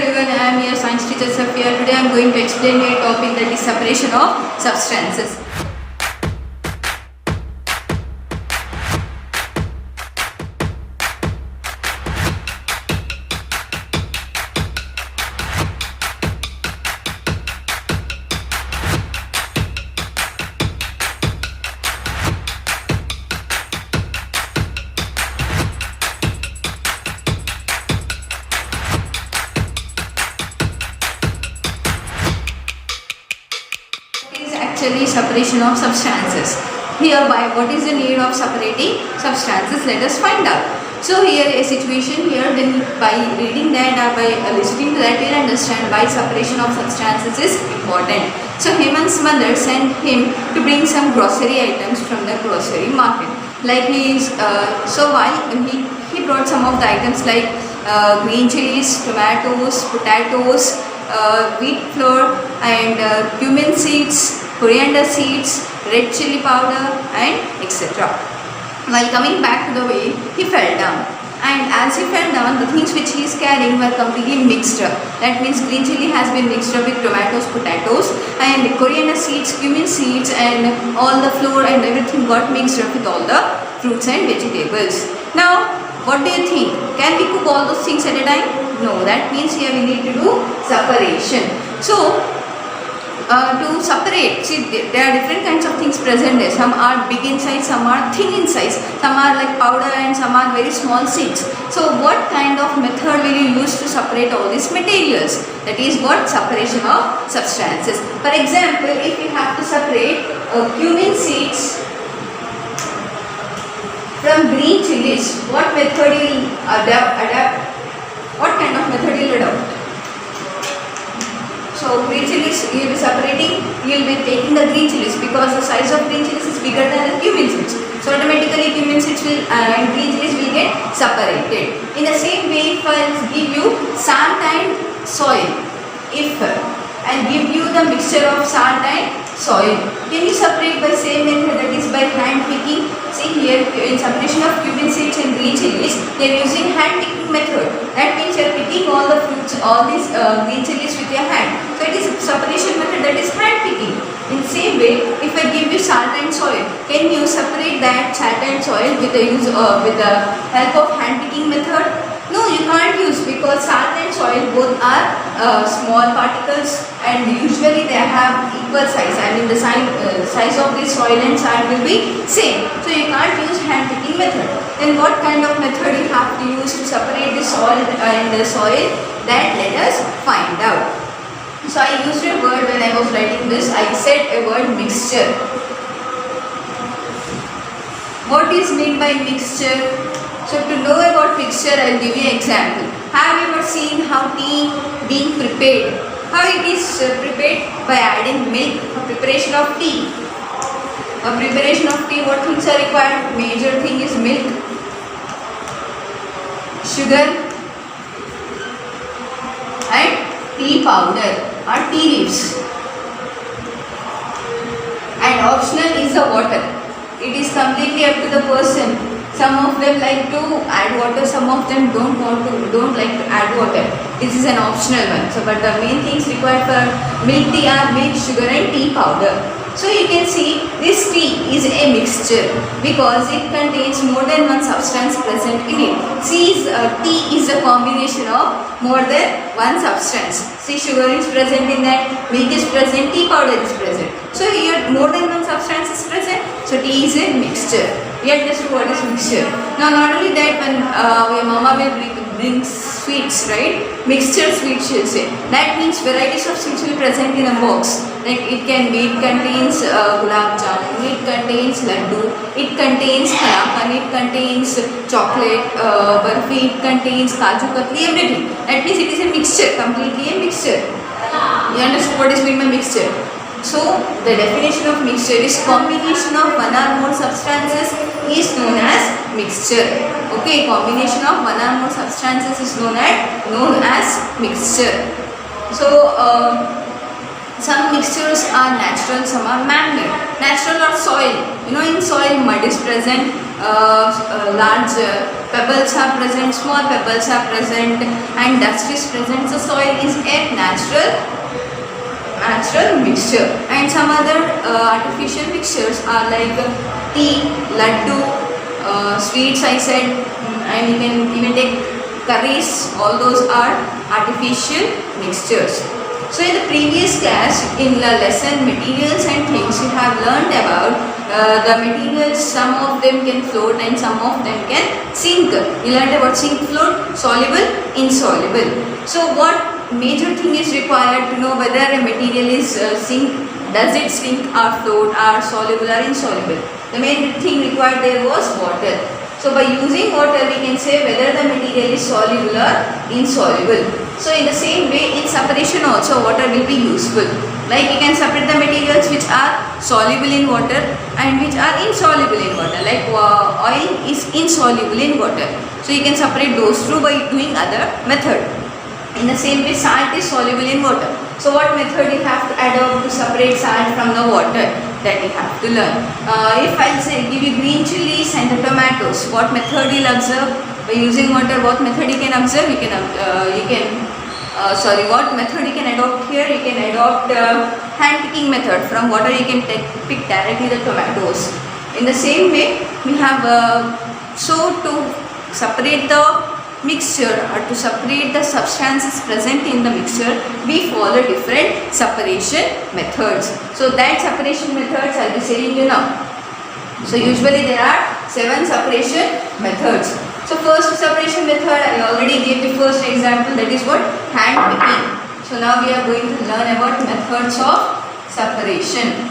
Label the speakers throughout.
Speaker 1: everyone, I am your science teacher Safia. Today I am going to explain a topic that is separation of substances. Actually separation of substances. Hereby, what is the need of separating substances? Let us find out. So here a situation here, then by reading that or by listening to that, we'll understand why separation of substances is important. So Hemant's mother sent him to bring some grocery items from the grocery market. Like so why he brought some of the items like green chilies, tomatoes, potatoes, wheat flour and cumin seeds, coriander seeds, red chili powder and etc. While coming back to the way, he fell down, and as he fell down, the things which he is carrying were completely mixed up. That means green chili has been mixed up with tomatoes, potatoes and coriander seeds, cumin seeds, and all the flour and everything got mixed up with all the fruits and vegetables. Now what do you think? Can we cook all those things at a time? No, that means here we need to do separation. So to separate, see there are different kinds of things present there. Some are big in size, some are thin in size, some are like powder and some are very small seeds. So what kind of method will you use to separate all these materials? That is what separation of substances. For example, if you have to separate cumin seeds from green chilies, what method you will adapt? What kind of method you will adopt? So green chilies you will be separating, you will be taking the green chilies because the size of green chilies is bigger than the cumin seeds. So automatically cumin seeds will and green chilies will get separated. In the same way, if I give you sand and soil, and give you the mixture of sand and soil, can you separate by same method, that is by hand picking? See here in separation of cumin seeds and green chilies, they are using hand picking method. That means you are picking all the fruits, all these green chilies with your hand. So it is separation method, that is hand picking. In the same way, if I give you salt and soil, can you separate that salt and soil with the help of hand picking method? No, you can't use, because salt and soil both are small particles and usually they have equal size. I mean the size of the soil and salt will be same. So you can't use hand picking method. Then what kind of method you have to use to separate the salt and the soil? That let us find out. So I used a word when I was writing this. I said a word mixture. What is meant by mixture? So to know about mixture, I will give you an example. Have you ever seen how tea being prepared? How it is prepared? By adding milk. A preparation of tea. A preparation of tea, what things are required? Major thing is milk, sugar and tea powder or tea leaves. And optional is the water. It is completely up to the person. Some of them like to add water, some of them don't like to add water. This is an optional one. So, but the main things required for milk tea are milk, sugar and tea powder. So you can see this tea is a mixture because it contains more than one substance present in it. See, tea is a combination of more than one substance. See, sugar is present in that, milk is present, tea powder is present. So here more than one substance is present. So tea is a mixture. We understood what is mixture. Now not only that, when your mama will bring sweets, right? Mixture sweets she'll say. That means varieties of sweets will be present in a box. Like it contains gulab jamun, it contains laddu, it contains kalakan, it contains chocolate, barfi, it contains kaju katli, everything. That means it is a mixture, completely a mixture. You understand what is meant by mixture? So the definition of mixture is combination of one or more substances is known as mixture. Okay, combination of one or more substances is known as mixture. So some mixtures are natural, some are man-made. Natural or soil. You know, in soil mud is present, large pebbles are present, small pebbles are present, and dust is present. The soil is a natural mixture. And some other artificial mixtures are like tea, laddu, sweets I said, and you can even take curries. All those are artificial mixtures. So in the previous class, in the lesson materials and things, you have learned about the materials. Some of them can float and some of them can sink. You learned about sink, float, soluble, insoluble. So what major thing is required to know whether a material is sink, does it sink or float or soluble or insoluble? The main thing required there was water. So by using water we can say whether the material is soluble or insoluble. So in the same way, in separation also water will be useful. Like you can separate the materials which are soluble in water and which are insoluble in water. Like oil is insoluble in water. So you can separate those two by doing other method. In the same way, salt is soluble in water. So what method you have to adopt to separate salt from the water, that you have to learn. If I'll say give you green chilies and the tomatoes, what method you'll observe? By using water, what method you can observe? What method you can adopt here? You can adopt hand picking method. From water you can pick directly the tomatoes. In the same way, we have so to separate the mixture or to separate the substances present in the mixture, we follow different separation methods. So that separation methods I'll be saying you now. So usually there are 7 separation methods. So first separation method, I already gave the first example, that is what? Hand picking. So now we are going to learn about methods of separation.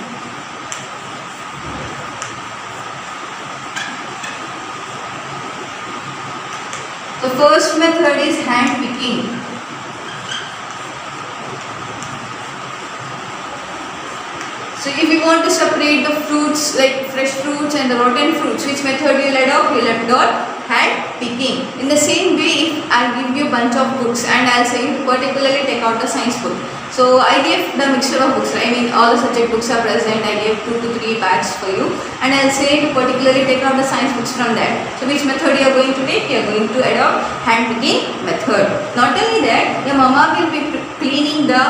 Speaker 1: The first method is hand picking. So if you want to separate the fruits like fresh fruits and the rotten fruits, which method you will adopt? You will adopt hand picking. In the same way, if I will give you a bunch of books and I will say you to particularly take out the science book. So I gave the mixture of books, I mean all the subject books are present, I gave 2 to 3 bags for you and I will say to particularly take out the science books from that. So which method you are going to take? You are going to adopt hand picking method. Not only that, your mama will be cleaning the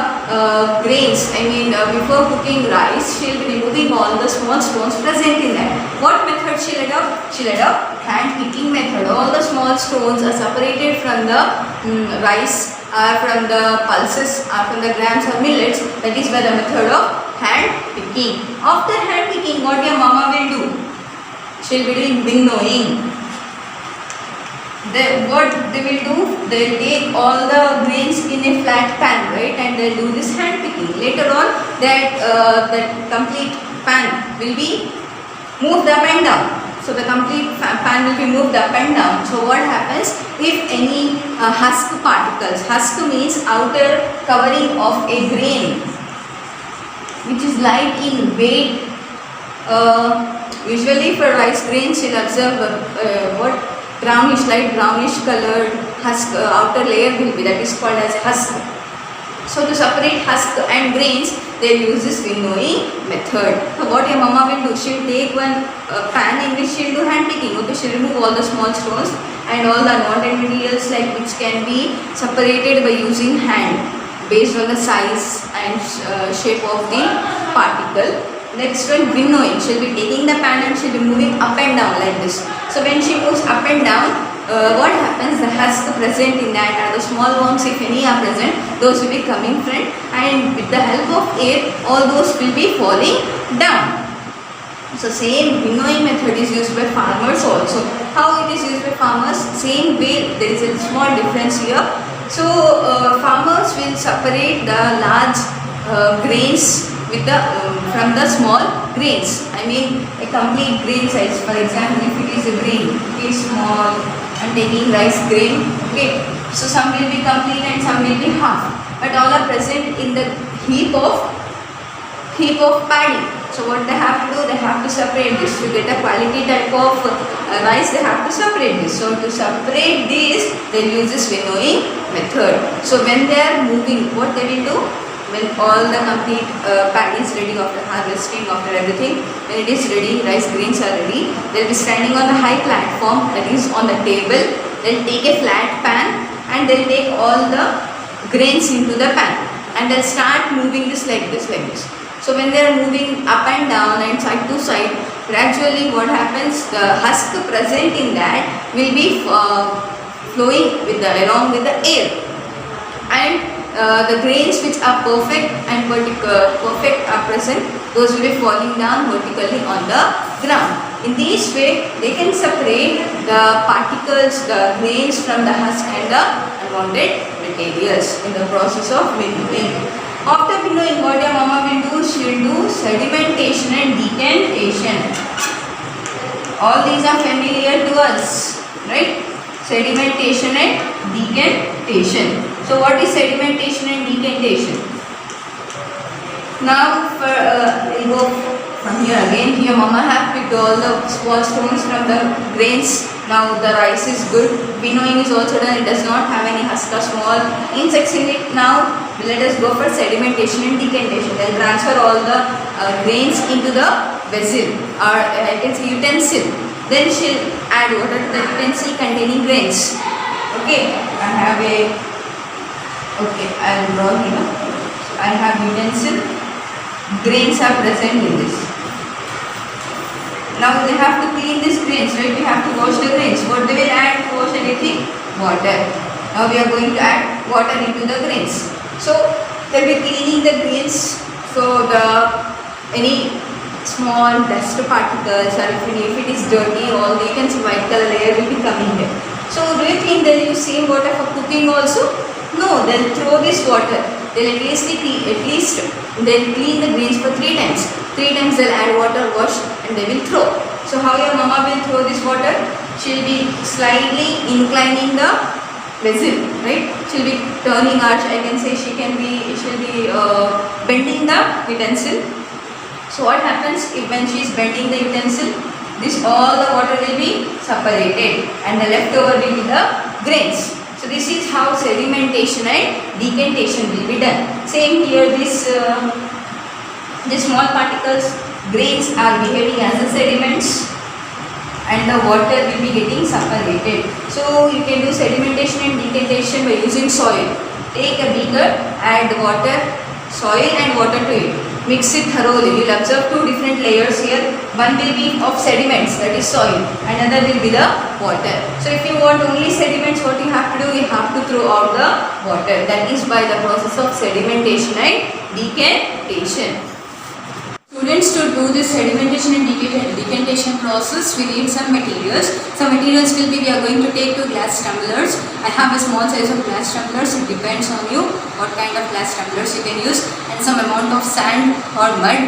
Speaker 1: grains, I mean before cooking rice, she will be removing all the small stones present in that. What method she will adopt? She will adopt hand picking method. All the small stones are separated from the rice, from the pulses, from the grams or millets. That is by the method of hand picking. After hand picking, what your mama will do? She will be doing winnowing. What they will do? They will take all the grains in a flat pan, right? And they will do this hand picking. Later on, that complete pan will be moved up and down. So the complete pan will be moved up and down. So what happens if any husk particles, husk means outer covering of a grain which is light in weight. Usually for rice grains you will observe what brownish, light brownish colored husk, outer layer will be, that is called as husk. So to separate husk and grains, they use this winnowing method. So what your mama will do, she will take one pan in which she will do hand picking. Okay, she will remove all the small stones and all the unwanted materials like which can be separated by using hand based on the size and shape of the particle. Next one, winnowing. She will be taking the pan and she will be moving up and down like this. So when she moves up and down, what happens? The husk present in that and the small worms, if any are present, those will be coming front and with the help of air, all those will be falling down. So same winnowing method is used by farmers also. How it is used by farmers? Same way, there is a small difference here. So farmers will separate the large grains with the from the small grains. I mean a complete grain size. For example, if it is a grain, it is small. I'm taking rice grain. Okay, so some will be complete and some will be half. But all are present in the heap of paddy. So what they have to do? They have to separate this. To get a quality type of rice, they have to separate this. So to separate this, they use this winnowing method. So when they are moving, what they will do? when all the complete paddy is ready after harvesting, after everything, when it is ready, rice grains are ready, they'll be standing on the high platform, that is on the table. They'll take a flat pan and they'll take all the grains into the pan and they'll start moving this like this, like this. So when they are moving up and down and side to side, gradually what happens, the husk present in that will be flowing with along with the air, and the grains which are perfect and perfect are present, those will be falling down vertically on the ground. In this way they can separate the particles, the grains from the husk and the unwanted materials in the process of winnowing. After winnowing, what your mama will do, she will do sedimentation and decantation. All these are familiar to us, right? Sedimentation and decantation. So what is sedimentation and decantation? Now we'll go from here again. Here mama have picked all the small stones from the grains. Now the rice is good. Winnowing is also done. It does not have any husk or small insects in it. Now let us go for sedimentation and decantation. Then transfer all the grains into the vessel, or I can say utensil. Then she'll add water to the utensil containing grains. Okay, I'll draw here. I have utensil. Grains are present in this. Now they have to clean these grains, right? We have to wash the grains. What they will add to wash anything? Water. Now we are going to add water into the grains. So they will be cleaning the grains. So any small dust particles, or if it is dirty, all the, you can see white color layer will be coming here. So do you think they'll use same water for cooking also? No, they'll throw this water. They'll at least they'll clean the grains for 3 times. 3 times they'll add water, wash, and they will throw. So how your mama will throw this water? She'll be slightly inclining the vessel, right? She'll be turning arch. I can say she'll be bending the utensil. So what happens if when she is bending the utensil? All the water will be separated and the leftover will be the grains. So this is how sedimentation and decantation will be done. Same here, these small particles, grains are behaving as the sediments and the water will be getting separated. So you can do sedimentation and decantation by using soil. Take a beaker, add water, soil and water to it. Mix it thoroughly. You will observe 2 different layers here. One will be of sediments, that is soil, and another will be the water. So if you want only sediments, what you have to do? You have to throw out the water. That is by the process of sedimentation and decantation. Students, to do this sedimentation and decantation process, we need some materials. Some materials will be, we are going to take 2 glass tumblers. I have a small size of glass tumblers. It depends on you what kind of glass tumblers you can use, and some amount of sand or mud,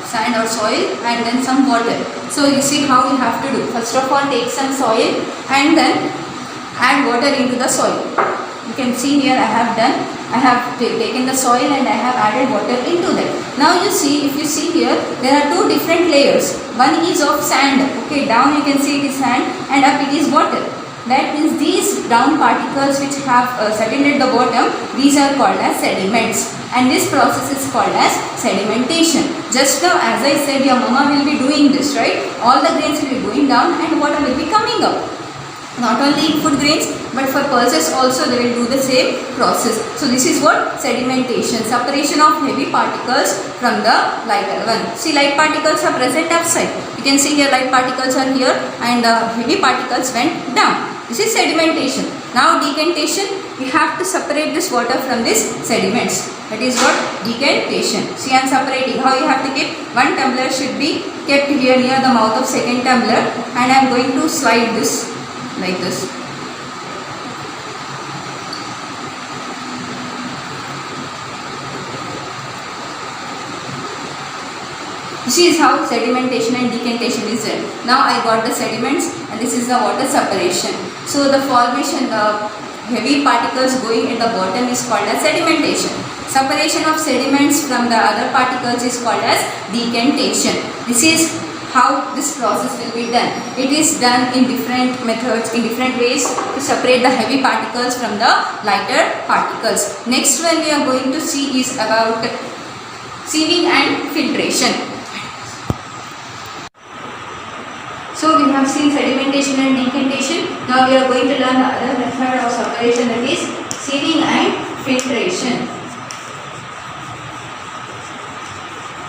Speaker 1: sand or soil, and then some water. So you see how you have to do. First of all, take some soil and then add water into the soil. You can see here I have taken the soil and I have added water into that. Now you see, if you see here, there are 2 different layers. One is of sand, okay, down you can see it is sand, and up it is water. That means these down particles which have settled at the bottom, these are called as sediments, and this process is called as sedimentation. Just now as I said, your mama will be doing this, right? All the grains will be going down and water will be coming up. Not only food grains, but for pulses also they will do the same process. So this is what sedimentation, separation of heavy particles from the lighter one. See, light particles are present upside. You can see here light particles are here and heavy particles went down. This is sedimentation. Now decantation, we have to separate this water from this sediments. That is what decantation. See, I am separating. How you have to keep? One tumbler should be kept here near the mouth of second tumbler, and I am going to slide this like this. This is how sedimentation and decantation is done. Now I got the sediments and this is the water separation. So the formation of heavy particles going at the bottom is called as sedimentation. Separation of sediments from the other particles is called as decantation. This is how this process will be done. It is done in different methods, in different ways to separate the heavy particles from the lighter particles. Next one we are going to see is about sieving and filtration. So we have seen sedimentation and decantation. Now we are going to learn the other method of separation, that is sieving and filtration.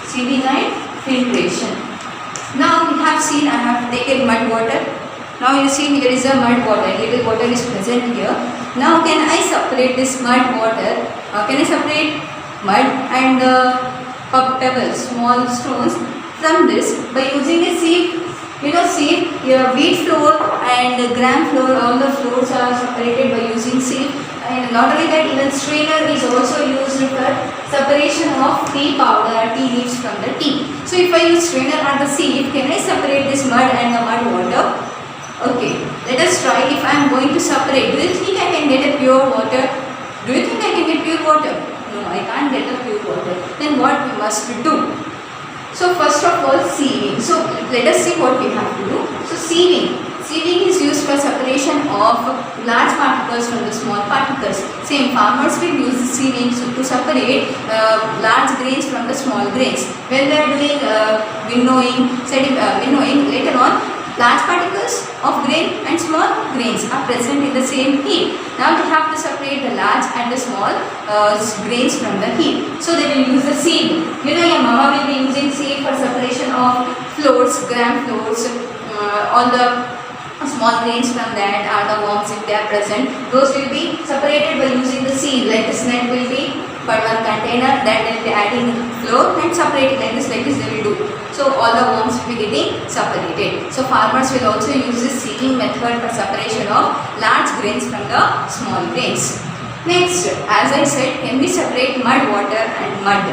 Speaker 1: Sieving and filtration. Now we have seen, I have taken mud water. Now you see here is a mud water, little water is present here. Now can I separate this mud water, can I separate mud and pebbles, small stones from this by using a sieve? You know, sieve, your wheat flour and gram flour, all the flours are separated by using sieve. And not only that, even strainer is also used for separation of tea powder, tea leaves from the tea. So if I use strainer or the sieve, can I separate this mud and the mud water? Okay, let us try. If I am going to separate, do you think I can get a pure water? Do you think I can get pure water? No, I can't get a pure water. Then what we must do? So first of all, sieving. So let us see what we have to do. So sieving. Sieving is used for separation of large particles from the small particles. Same, farmers will use sieving to separate large grains from the small grains. When they are doing winnowing, later on, large particles of grain and small grains are present in the same heap. Now we have to separate the large and the small grains from the heap. So they will use the sieve. You know, your mama will be using sieve for separation of flours, gram flours, all the small grains from that are the worms if they are present. Those will be separated by using the sieve. Like this net will be for one container, that will be adding flour and separating like this they will do. So all the worms will be getting separated. So farmers will also use this sieving method for separation of large grains from the small grains. Next, as I said, can we separate mud water and mud?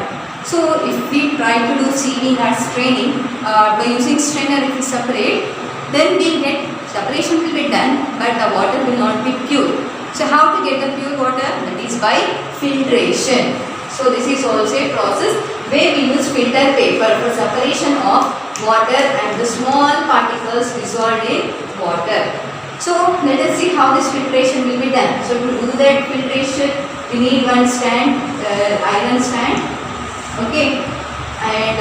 Speaker 1: So if we try to do sieving or straining by using strainer, if we separate, then we will get separation will be done, but the water will not be pure. So how to get the pure water? That is by filtration. So this is also a process where we use filter paper for separation of water and the small particles dissolved in water. So let us see how this filtration will be done. So to do that filtration, we need one stand, iron stand. Okay, and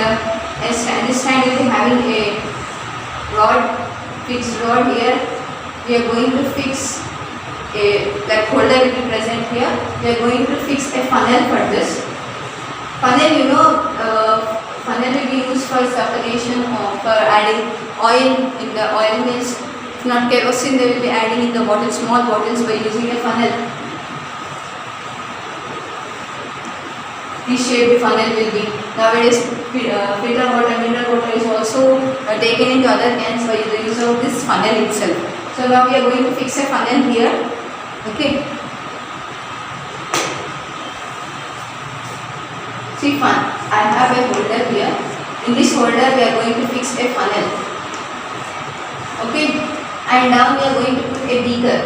Speaker 1: this stand will be having a rod, fixed rod here. We are going to fix a like holder will be present here. We are going to fix a funnel for this. Funnel, you know, funnel will be used for separation of for adding oil in the oil mills. If not kerosene, they will be adding in the bottles, small bottles by using a funnel. This shaped funnel will be nowadays filter water, mineral water is also taken into other cans by the use of this funnel itself. So now we are going to fix a funnel here. Okay. See, I have a holder here. In this holder, we are going to fix a funnel. Okay. And now we are going to put a beaker.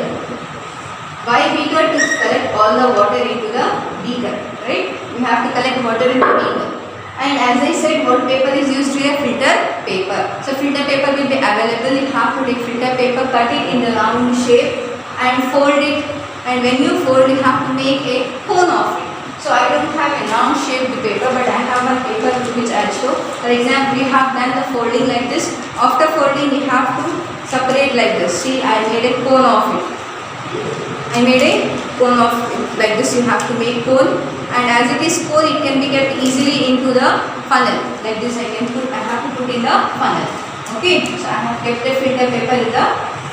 Speaker 1: Why beaker? To collect all the water into the beaker. Right? We have to collect water in the beaker. And as I said, what paper is used here? Filter paper. So filter paper will be available. You have to take filter paper, cut it in the round shape and fold it. And when you fold, you have to make a cone of it. So I don't have a round shaped paper, but I have a paper which I'll show. For example, we have done the folding like this. After folding, we have to separate like this. See, I made a cone of it. I made a cone of it. Like this, you have to make cone. And as it is cone, it can be kept easily into the funnel. Like this, I have to put in the funnel. Okay, so I have kept a filter paper in the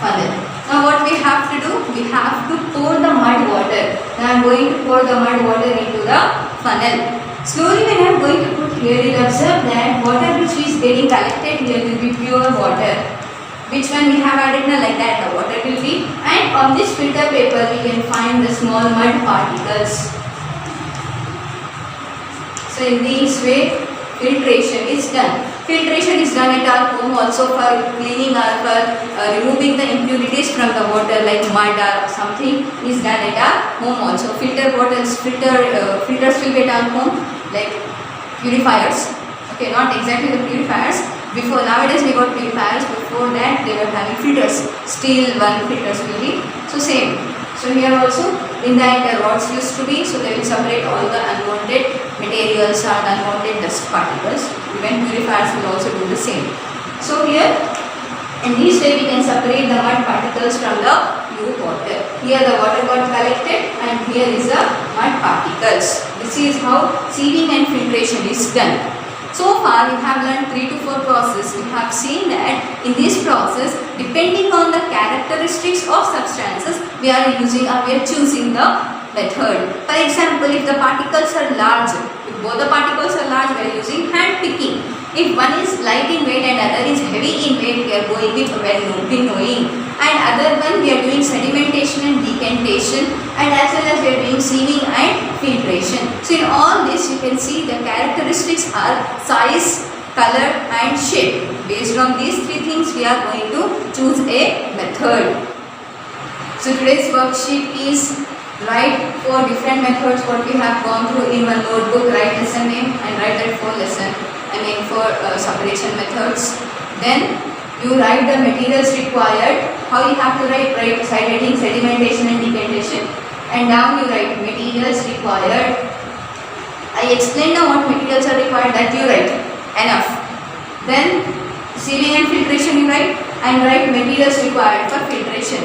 Speaker 1: funnel. Now what we have to do? We have to pour the mud water. Now I am going to pour the mud water into the funnel. Slowly when I am going to put here, you will observe that water which is getting collected here will be pure water. Which one we have added now, like that the water will be. And on this filter paper we can find the small mud particles. So in this way filtration is done. Filtration is done at our home also for cleaning or for removing the impurities from the water like mud or something is done at our home also. Filters will be at our home like purifiers. Okay, not exactly the purifiers, Before nowadays we got purifiers. Before that they were having filters. Steel one filters will be so same. So here also in that the rods used to be, so they will separate all the unwanted materials or unwanted dust particles. Even purifiers will also do the same. So here in this way we can separate the mud particles from the pure water. Here the water got collected and here is the mud particles. This is how sieving and filtration is done. So far we have learned 3 to 4 processes. We have seen that in this process, depending on the characteristics of substances, we are choosing the method. For example, if the particles are large, if both the particles are large, we are using hand picking. If one is light in weight and other is heavy in weight, we are going with winnowing. And other one we are doing sedimentation and decantation, and as well as we are doing sieving and filtration. So in all this you can see the characteristics are size, color and shape. Based on these 3 things we are going to choose a method. So today's worksheet is write 4 different methods what we have gone through in one notebook. Write lesson name and write that 4 separation methods. Then you write the materials required. How you have to write side heading sedimentation and decantation, and down you write materials required. I explained now what materials are required, that you write enough. Then sieving and filtration you write, and write materials required for filtration.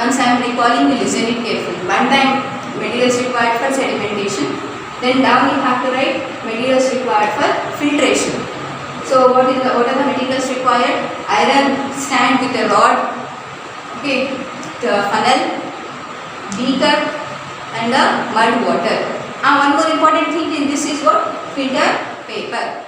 Speaker 1: Once I am recalling, you listen it carefully. One time materials required for sedimentation, then down you have to write materials required for filtration. So what are the materials required? Iron stand with a rod, okay, the funnel, beaker and the mud water. One more important thing in this is what? Filter paper.